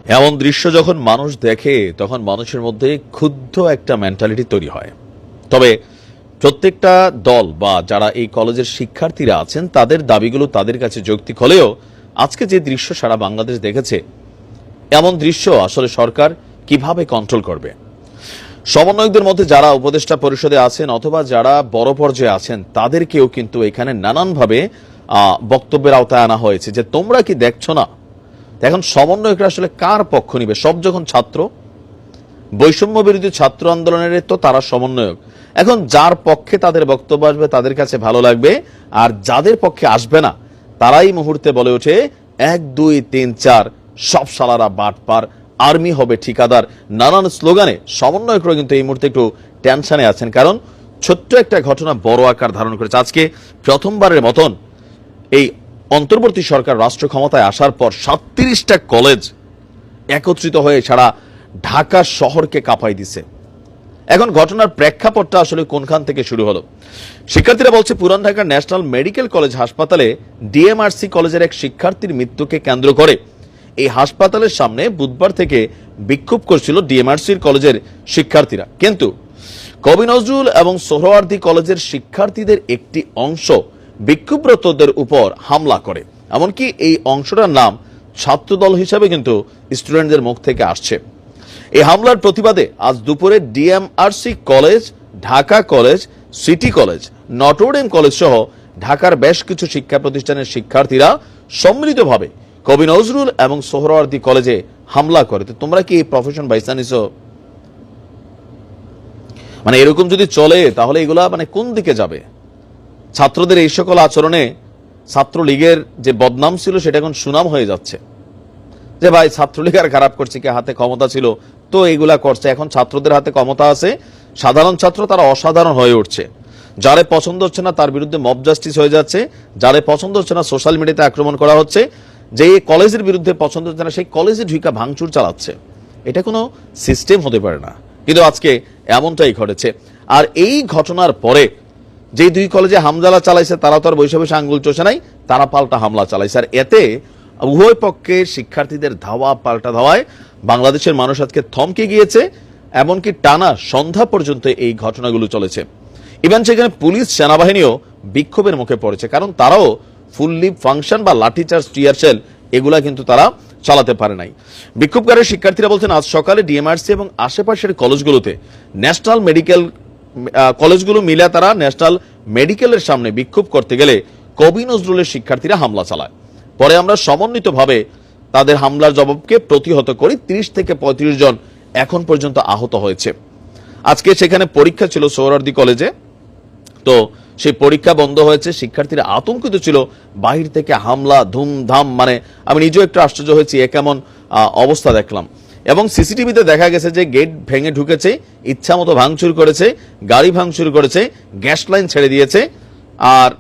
এমন দৃশ্য যখন মানুষ দেখে তখন মানুষের মধ্যে ক্ষুব্ধ একটা মেন্টালিটি তৈরি হয়। তবে প্রত্যেকটা দল বা যারা এই কলেজের শিক্ষার্থীরা আছেন তাদের দাবিগুলো তাদের কাছে যৌক্তিক হলেও আজকে যে দৃশ্য সারা বাংলাদেশ দেখেছে, এমন দৃশ্য আসলে সরকার কিভাবে কন্ট্রোল করবে? সমন্বয়কদের মধ্যে যারা উপদেষ্টা পরিষদে আছেন অথবা যারা বড় পর্যায়ে আছেন তাদেরকেও কিন্তু এখানে নানানভাবে বক্তব্যের আওতায় আনা হয়েছে যে তোমরা কি দেখছো না? এখন সমন্বয়করা আসলে কার পক্ষ নিবে? সব যখন ছাত্র, বৈষম্য বিরোধী ছাত্র আন্দোলনের তো তারা সমন্বয়ক। এখন যার পক্ষে তাদের বক্তব্য আসবে তাদের কাছে ভালো লাগবে, আর যাদের পক্ষে আসবে না তারাই মুহূর্তে বলে ওঠে 1 2 3 4 সব শালারা বাটপার, আর্মি হবে ঠিকাদার, নানান স্লোগানে সমন্বয়করা কিন্তু এই মুহূর্তে একটু টেনশনে আছেন। কারণ ছোট্ট একটা ঘটনা বড় আকার ধারণ করেছে। আজকে প্রথমবারের মতন এই অন্তর্বর্তী সরকার রাষ্ট্র ক্ষমতায় আসার পর 37টা কলেজ একত্রিত হয়ে সারা ঢাকা শহরকে কাঁপাই দিছে। এখন ঘটনার প্রেক্ষাপটটা আসলে কোনখান থেকে শুরু হলো? শিক্ষার্থীরা বলছে পুরান ঢাকার ন্যাশনাল মেডিকেল কলেজ হাসপাতালে ডিএমআরসি কলেজের এক শিক্ষার্থীর মৃত্যুকে কেন্দ্র করে এই হাসপাতালের সামনে বুধবার থেকে বিক্ষোভ করছিল ডিএমআরসির কলেজের শিক্ষার্থীরা। কিন্তু কবি নজরুল এবং সোহরাওয়ার্দী কলেজের শিক্ষার্থীদের একটি অংশ বিক্ষোভরতদের উপর হামলা করে। এমনকি এই অংশটার নাম ছাত্রদল হিসাবে কিন্তু স্টুডেন্টদের মুখ থেকে আসছে। এই হামলার প্রতিবাদে আজ দুপুরে DMRC college, Dhaka college, city college, Notre Dame college সহ ঢাকার বেশ কিছু শিক্ষা প্রতিষ্ঠানের শিক্ষার্থীরা সম্মিলিতভাবে কবি নজরুল এবং সোহরাওয়ার্দী কলেজে হামলা করে। তো তোমরা কি এই প্রফেশন বাইসা নিছো? মানে এরকম যদি চলে তাহলে এগুলা মানে কোন দিকে যাবে? ছাত্রদের এই সকল আচরণে ছাত্রলীগের যে বদনাম ছিল সেটা এখন সুনাম হয়ে যাচ্ছে যে ভাই ছাত্রলীগ আর খারাপ করছে, কি হাতে ক্ষমতা ছিল তো এগুলা করছে। এখন ছাত্রদের হাতে ক্ষমতা আছে, সাধারণ ছাত্র তারা অসাধারণ হয়ে উঠছে। যারে পছন্দ হচ্ছে না তার বিরুদ্ধে মব জাস্টিস হয়ে যাচ্ছে, যারে পছন্দ হচ্ছে না সোশ্যাল মিডিয়াতে আক্রমণ করা হচ্ছে, যে কলেজের বিরুদ্ধে পছন্দ হচ্ছে না সেই কলেজে ঢুকা ভাঙচুর চালাচ্ছে। এটা কোনো সিস্টেম হতে পারে না, কিন্তু আজকে এমনটাই ঘটেছে। আর এই ঘটনার পরে যে 2 কলেজে হামলা চালাইছে তারা তো আর বৈশা বৈশা আঙ্গুল চষে নাই, তারা পাল্টা হামলা চালাইছে। আর এতে উভয় পক্ষে শিক্ষার্থীদের ধাওয়া পাল্টা ধাওয়ায় বাংলাদেশের মানুষ আজকে থমকে গিয়েছে। এমনকি টানা সন্ধ্যা পর্যন্ত এই ঘটনাগুলো চলেছে। ইভেন সেখানে পুলিশ সেনাবাহিনীও বিক্ষোভের মুখে পড়েছে, কারণ তারাও ফুললি ফাংশন বা লাঠিচার্জ, টিয়ার শেল এগুলা কিন্তু তারা চালাতে পারে নাই। বিক্ষোভকারী শিক্ষার্থীরা বলছেন আজ সকালে ডিএমআরসি এবং আশেপাশের কলেজগুলোতে ন্যাশনাল মেডিকেল কলেজগুলো মিলে তারা ন্যাশনাল মেডিকেলের সামনে বিক্ষোভ করতে গেলে কবি নজরুলের শিক্ষার্থীরা হামলা চালায়। পরে আমরা সমন্বিতভাবে তাদের হামলার জবাবকে প্রতিহত করি। 30 থেকে 35 জন এখন পর্যন্ত আহত হয়েছে। আজকে সেখানে পরীক্ষা ছিল সোহরাওয়ার্দী কলেজে, তো সেই পরীক্ষা বন্ধ হয়েছে। শিক্ষার্থীরা আতঙ্কিত ছিল, বাহির থেকে হামলা ধুমধাম, মানে আমি নিজেও একটু আশ্চর্য হয়েছি এ কেমন অবস্থা দেখলাম। এবং সিসিটিভিতে দেখা গেছে যে গেট ভেঙে ঢুকেছে, ইচ্ছা মতো ভাঙচুর করেছে, গাড়ি ভাঙচুর করেছে, গ্যাস লাইন ছেড়ে দিয়েছে। আর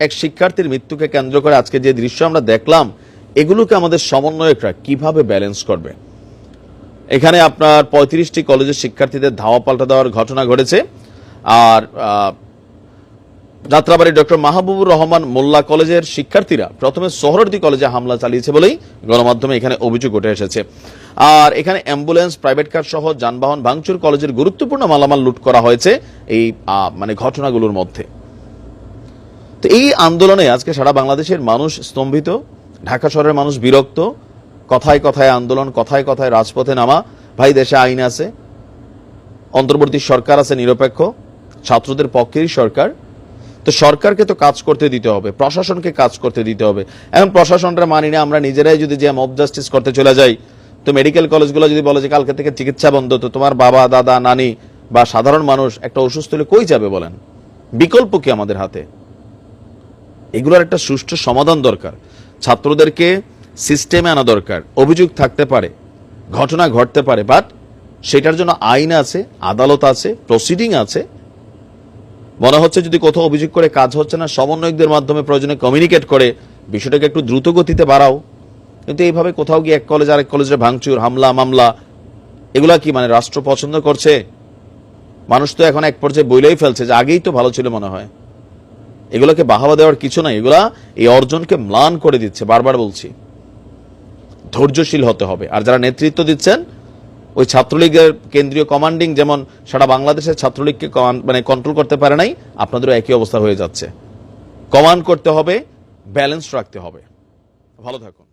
এক শিক্ষার্থীর মৃত্যুকে কেন্দ্র করে আজকে যে দৃশ্য আমরা দেখলাম, এগুলোকে আমাদের সমন্বয়করা কিভাবে ব্যালেন্স করবে? এখানে আপনার 35টি কলেজের শিক্ষার্থীদের ধাওয়া পাল্টা দেওয়ার ঘটনা ঘটেছে। আর যাত্রাবাড়ি ডক্টর মাহবুবুর রহমান মোল্লা কলেজের শিক্ষার্থীরা প্রথমে সোহরাওয়ার্দী কলেজে হামলা চালিয়েছে বলেই গণমাধ্যমে এখানে অভিযোগ উঠে এসেছে। আর এখানে অ্যাম্বুলেন্স, প্রাইভেট কার সহ যানবাহন ভাঙচুর, কলেজের গুরুত্বপূর্ণ মালামাল লুট করা হয়েছে এই মানে ঘটনাগুলোর মধ্যে। তো এই আন্দোলনে আজকে সারা বাংলাদেশের মানুষ স্তম্ভিত, ঢাকা শহরের মানুষ বিরক্ত। কথায় কথায় আন্দোলন, কথায় কথায় রাজপথে নামা। ভাই দেশে আইন আছে, অন্তর্বর্তী সরকার আছে নিরপেক্ষ, ছাত্রদের পক্ষেরই সরকার। তো সরকারকে তো কাজ করতে দিতে হবে, প্রশাসনকে কাজ করতে দিতে হবে। এখন প্রশাসনরা মানি না, আমরা নিজেরাই যদি যে মব জাস্টিস করতে চলে যাই, তো মেডিকেল কলেজগুলো যদি বলে যে কালকে থেকে চিকিৎসা বন্ধ, তো তোমার বাবা, দাদা, নানি বা সাধারণ মানুষ একটা অসুস্থ হলে কই যাবে বলেন? বিকল্প কি আমাদের হাতে? এগুলোর একটা সুষ্ঠু সমাধান দরকার। ছাত্রদেরকে সিস্টেমে আনা দরকার। অভিযোগ থাকতে পারে, ঘটনা ঘটতে পারে, বাট সেটার জন্য আইন আছে, আদালত আছে, প্রসিডিং আছে। মনে হচ্ছে যদি কোথাও অভিযোগ করে কাজ হচ্ছে না, সমন্বয়কদের মাধ্যমে প্রয়োজনে কমিউনিকেট করে বিষয়টাকে একটু দ্রুত গতিতে বাড়াও। কিন্তু এইভাবে কোথাও গিয়ে এক কলেজ আরেক কলেজের ভাঙচুর, হামলা, মামলা, এগুলা কি মানে রাষ্ট্র পছন্দ করছে? মানুষ তো এখন এক পর্যায়ে বইলেই ফেলছে যে আগেই তো ভালো ছিল মনে হয়। এগুলোকে বাহাবা দেওয়ার কিছু নাই, এগুলা এই অর্জনকে ম্লান করে দিচ্ছে, বারবার বলছি। ধৈর্যশীল হতে হবে। আর যারা নেতৃত্ব দিচ্ছেন ওই ছাত্রলীগের কেন্দ্রীয় কমান্ডিং যেমন সারা বাংলাদেশের ছাত্রলীগকে মানে কন্ট্রোল করতে পারে নাই, আপনাদেরও একই অবস্থা হয়ে যাচ্ছে। কমান্ড করতে হবে, ব্যালেন্স রাখতে হবে। ভালো থাকুন।